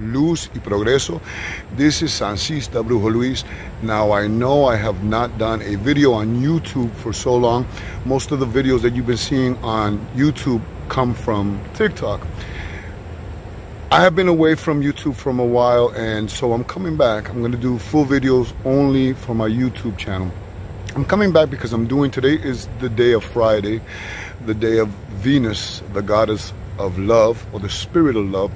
luz y progreso. This is Sancista Brujo Luis. Now I know I have not done a video on YouTube for so long. Most of the videos that you've been seeing on YouTube come from TikTok. I have been away from YouTube for a while, and so I'm coming back. I'm going to do full videos only for my YouTube channel. I'm coming back because today is the day of Friday, the day of Venus, the goddess of love, or the spirit of love,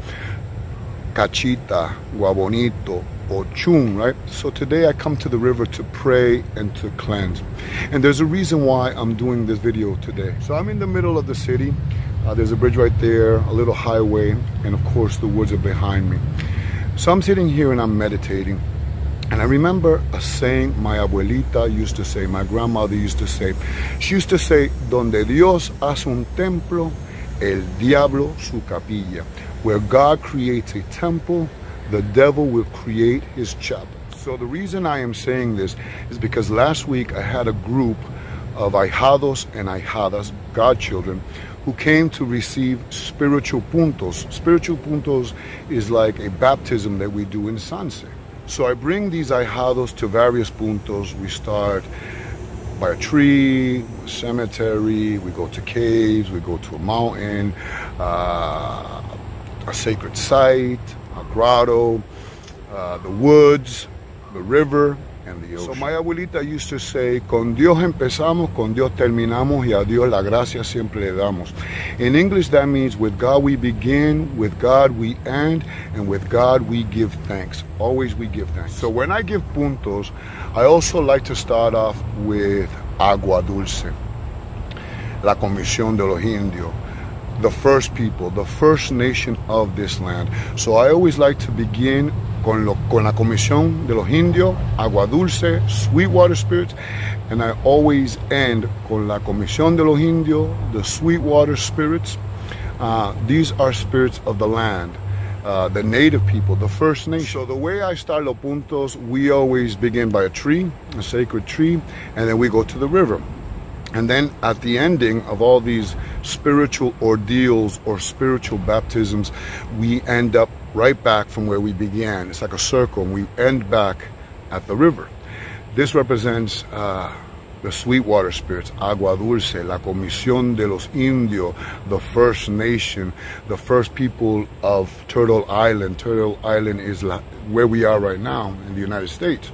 Cachita, Guabonito, or Chun, right? So today I come to the river to pray and to cleanse. And there's a reason why I'm doing this video today. So I'm in the middle of the city. There's a bridge right there, a little highway, and of course the woods are behind me. So I'm sitting here and I'm meditating. And I remember a saying my abuelita used to say, my grandmother used to say. She used to say, donde Dios hace un templo, el diablo su capilla. Where God creates a temple, the devil will create his chapel. So the reason I am saying this is because last week I had a group of ahijados and ahijadas, godchildren, who came to receive spiritual puntos. Spiritual puntos is like a baptism that we do in Sanse. So I bring these ahijados to various puntos. We start by a tree, a cemetery, we go to caves, we go to a mountain, a sacred site, a grotto, the woods, the river, and the ocean. So my abuelita used to say, con Dios empezamos, con Dios terminamos, y a Dios la gracia siempre le damos. In English, that means with God we begin, with God we end, and with God we give thanks. Always we give thanks. So when I give puntos, I also like to start off with agua dulce, la Comisión de los Indios, the first people, the first nation of this land. So I always like to begin con la Comisión de los Indios, agua dulce, sweetwater spirits, and I always end con la Comisión de los Indios, the sweetwater spirits. These are spirits of the land, the native people, the first nation. So the way I start los puntos, we always begin by a tree, a sacred tree, and then we go to the river. And then at the ending of all these spiritual ordeals or spiritual baptisms, we end up right back from where we began. It's like a circle, and we end back at the river. This represents the sweetwater spirits, agua dulce, la Comisión de los Indios, the first nation, the first people of Turtle Island. Turtle Island is where we are right now in the United States.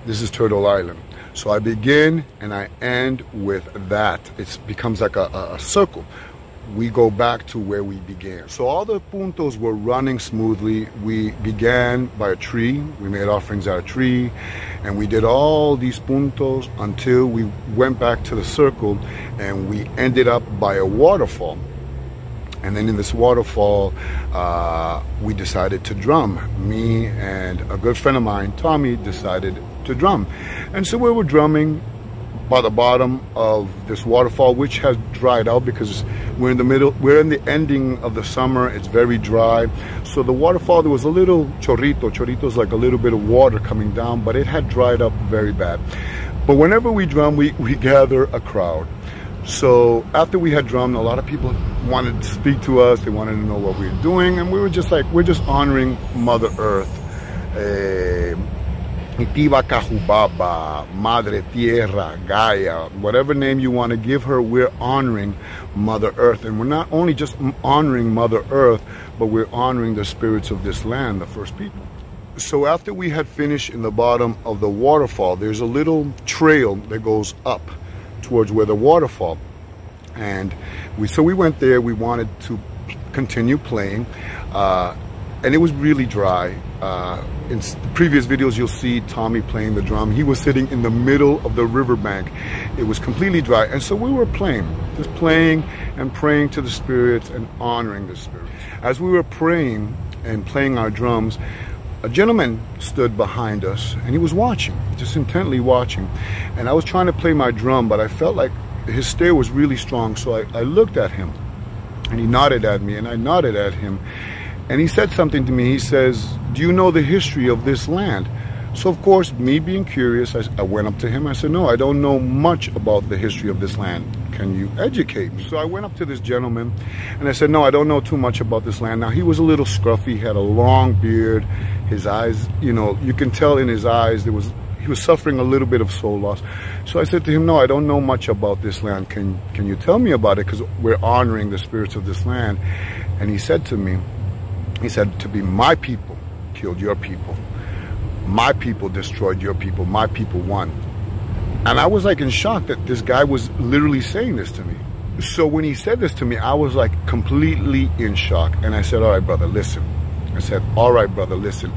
This is Turtle Island. So I begin and I end with that. It becomes like a circle. We go back to where we began. So all the puntos were running smoothly. We began by a tree. We made offerings at a tree. And we did all these puntos until we went back to the circle and we ended up by a waterfall. And then in this waterfall, we decided to drum. Me and a good friend of mine, Tommy, decided to drum. And so we were drumming by the bottom of this waterfall, which has dried out because we're in the ending of the summer. It's very dry. So the waterfall, there was a little chorrito. Chorrito is like a little bit of water coming down, but it had dried up very bad. But whenever we drum, we gather a crowd. So after we had drummed, a lot of people wanted to speak to us. They wanted to know what we were doing. And we were just like, we're just honoring Mother Earth. Itiva Cajubaba, Madre Tierra, Gaia, whatever name you want to give her, we're honoring Mother Earth. And we're not only just honoring Mother Earth, but we're honoring the spirits of this land, the first people. So after we had finished in the bottom of the waterfall, there's a little trail that goes up towards where the waterfall. And we went there. We wanted to continue playing. And it was really dry. In previous videos, you'll see Tommy playing the drum. He was sitting in the middle of the riverbank. It was completely dry. And so we were playing, just playing and praying to the spirits and honoring the spirits. As we were praying and playing our drums, a gentleman stood behind us and he was watching, just intently watching. And I was trying to play my drum, but I felt like his stare was really strong. So I looked at him and he nodded at me and I nodded at him. And he said something to me. He says, do you know the history of this land? So of course, me being curious, I went up to him. I said, no, I don't know much about the history of this land. can you educate me? So I went up to this gentleman and I said, no, I don't know too much about this land. Now, he was a little scruffy, had a long beard, his eyes, you know, you can tell in his eyes he was suffering a little bit of soul loss. So I said to him, no, I don't know much about this land. Can you tell me about it? Because we're honoring the spirits of this land. And he said to me, he said, to be my people killed your people. My people destroyed your people. My people won. And I was like in shock that this guy was literally saying this to me. So when he said this to me, I was like completely in shock. And I said, all right, brother, listen. I said, all right, brother, listen.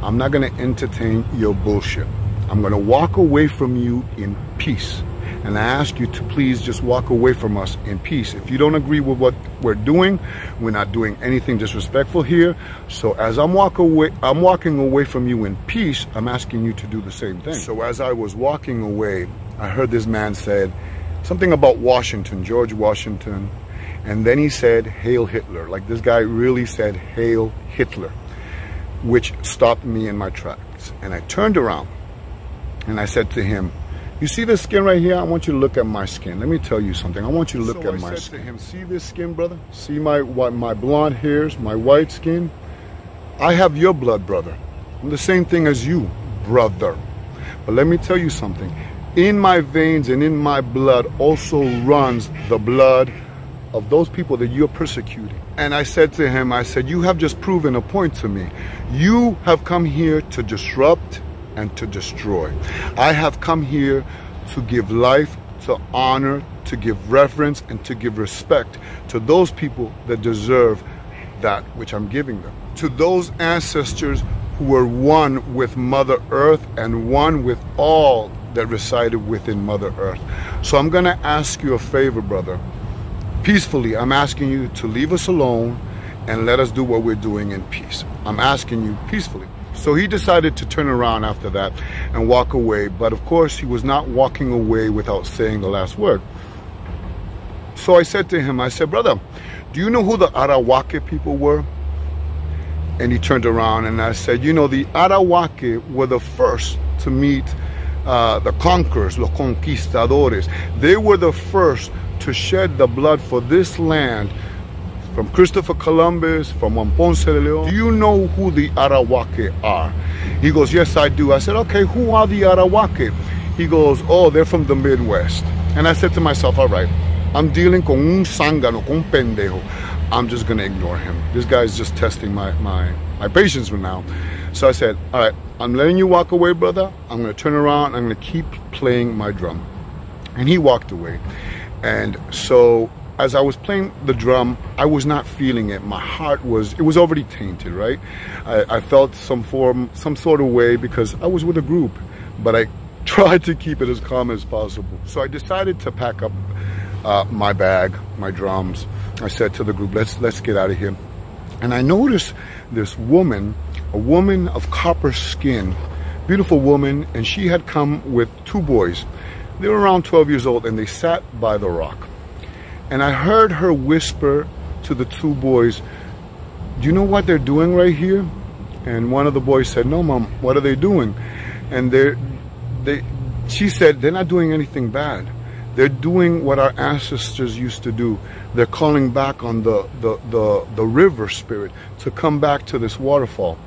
I'm not going to entertain your bullshit. I'm going to walk away from you in peace. And I ask you to please just walk away from us in peace. If you don't agree with what we're doing, we're not doing anything disrespectful here. So as I'm walking away from you in peace, I'm asking you to do the same thing. So as I was walking away, I heard this man said something about Washington, George Washington. And then he said, Hail Hitler. Like this guy really said, Hail Hitler, which stopped me in my tracks. And I turned around and I said to him, you see this skin right here? I want you to look at my skin. Let me tell you something. I want you to look at my skin. So I said to him, see this skin, brother? See my blonde hairs, my white skin? I have your blood, brother. I'm the same thing as you, brother. But let me tell you something. In my veins and in my blood also runs the blood of those people that you're persecuting. And I said to him, I said, you have just proven a point to me. You have come here to disrupt and to destroy. I have come here to give life, to honor, to give reverence, and to give respect to those people that deserve that which I'm giving them. To those ancestors who were one with Mother Earth and one with all that resided within Mother Earth. So I'm gonna ask you a favor, brother. Peacefully, I'm asking you to leave us alone and let us do what we're doing in peace. I'm asking you peacefully. So he decided to turn around after that and walk away. But of course, he was not walking away without saying the last word. So I said to him, I said, brother, do you know who the Arawake people were? And he turned around and I said, you know, the Arawake were the first to meet the conquerors, los conquistadores. They were the first to shed the blood for this land, from Christopher Columbus, from Juan Ponce de Leon. Do you know who the Arawake are? He goes, yes, I do. I said, okay, who are the Arawake? He goes, oh, they're from the Midwest. And I said to myself, all right, I'm dealing con un zángano, con un pendejo. I'm just gonna ignore him. This guy's just testing my patience for now. So I said, all right, I'm letting you walk away, brother. I'm gonna turn around, I'm gonna keep playing my drum. And he walked away. And so as I was playing the drum, I was not feeling it. My heart was already tainted, right? I felt some sort of way because I was with a group, but I tried to keep it as calm as possible. So I decided to pack up my bag, my drums. I said to the group, let's get out of here. And I noticed this woman, a woman of copper skin, beautiful woman, and she had come with two boys. They were around 12 years old and they sat by the rock. And I heard her whisper to the two boys, do you know what they're doing right here? And one of the boys said, no, Mom, what are they doing? And she said, they're not doing anything bad. They're doing what our ancestors used to do. They're calling back on the river spirit to come back to this waterfall.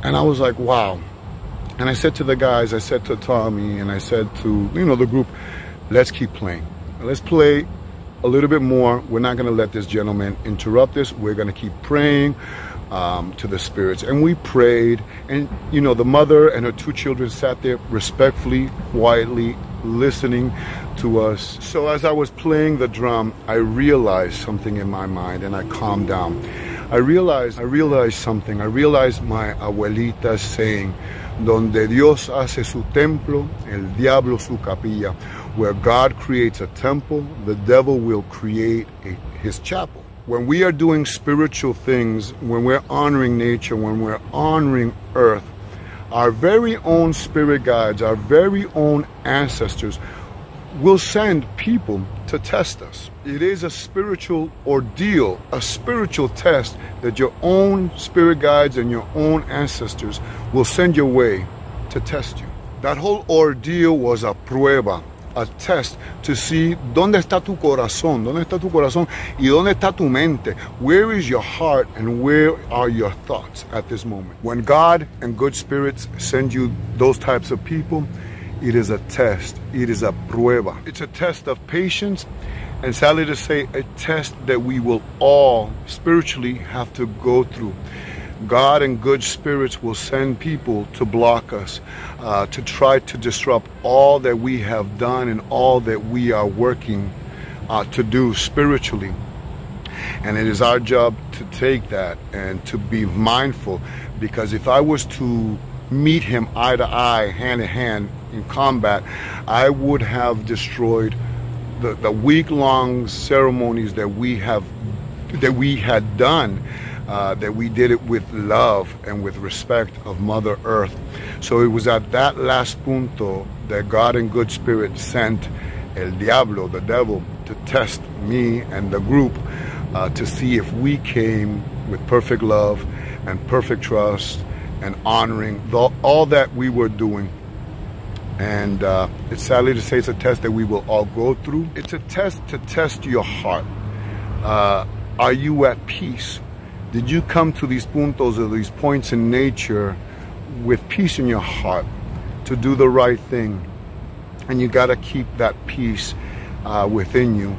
And I was like, wow. And I said to the guys, I said to Tommy, and I said to, the group, let's keep playing. Let's play a little bit more. We're not going to let this gentleman interrupt us. We're going to keep praying to the spirits. And we prayed, and the mother and her two children sat there respectfully, quietly listening to us. So as I was playing the drum, I realized something in my mind, and I calmed down. I realized something. I realized my abuelita saying, donde Dios hace su templo, el diablo su capilla. Where God creates a temple, the devil will create his chapel. When we are doing spiritual things, when we're honoring nature, when we're honoring earth, our very own spirit guides, our very own ancestors will send people to test us. It is a spiritual ordeal, a spiritual test that your own spirit guides and your own ancestors will send your way to test you. That whole ordeal was a prueba. a test to see dónde está tu corazón, y dónde está tu mente. Where is your heart and where are your thoughts at this moment? When God and good spirits send you those types of people, it is a test. It is a prueba. It's a test of patience, and sadly to say, a test that we will all spiritually have to go through. God and good spirits will send people to block us, to try to disrupt all that we have done and all that we are working to do spiritually. And it is our job to take that and to be mindful, because if I was to meet him eye to eye, hand in hand in combat, I would have destroyed the week-long ceremonies that we had done, that we did it with love and with respect of Mother Earth. So it was at that last punto that God and good spirit sent El Diablo, the devil, to test me and the group, to see if we came with perfect love and perfect trust and honoring all that we were doing. And it's sadly to say, it's a test that we will all go through. It's a test to test your heart. Are you at peace? Did you come to these puntos, or these points in nature, with peace in your heart to do the right thing? And you got to keep that peace within you,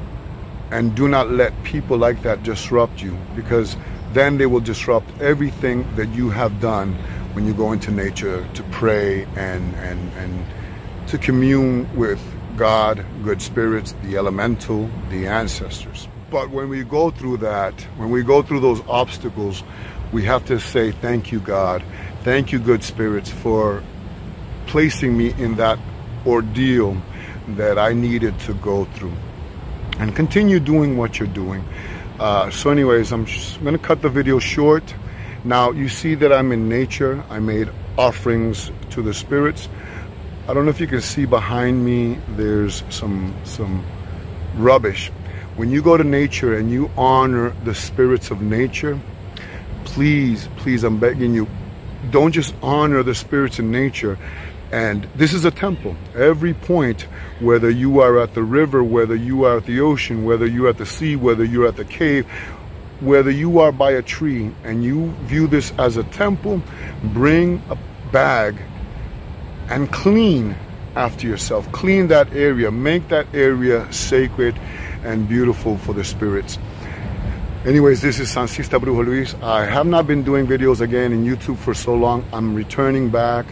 and do not let people like that disrupt you, because then they will disrupt everything that you have done when you go into nature to pray and to commune with God, good spirits, the elemental, the ancestors. But when we go through that, when we go through those obstacles, we have to say, thank you, God. Thank you, good spirits, for placing me in that ordeal that I needed to go through. And continue doing what you're doing. So anyways, I'm just going to cut the video short. Now, you see that I'm in nature. I made offerings to the spirits. I don't know if you can see behind me, there's some rubbish. When you go to nature and you honor the spirits of nature, please, please, I'm begging you, don't just honor the spirits in nature. And this is a temple. Every point, whether you are at the river, whether you are at the ocean, whether you're at the sea, whether you're at the cave, whether you are by a tree, and you view this as a temple, bring a bag and clean after yourself. Clean that area. Make that area sacred and beautiful for the spirits. Anyways, this is Sancista Brujo Luis. I have not been doing videos again in YouTube for so long. I'm returning back.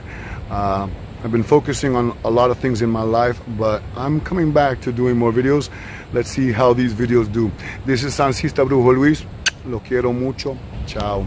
I've been focusing on a lot of things in my life, but I'm coming back to doing more videos. Let's see how these videos do. This is Sancista Brujo Luis. Lo quiero mucho. Ciao.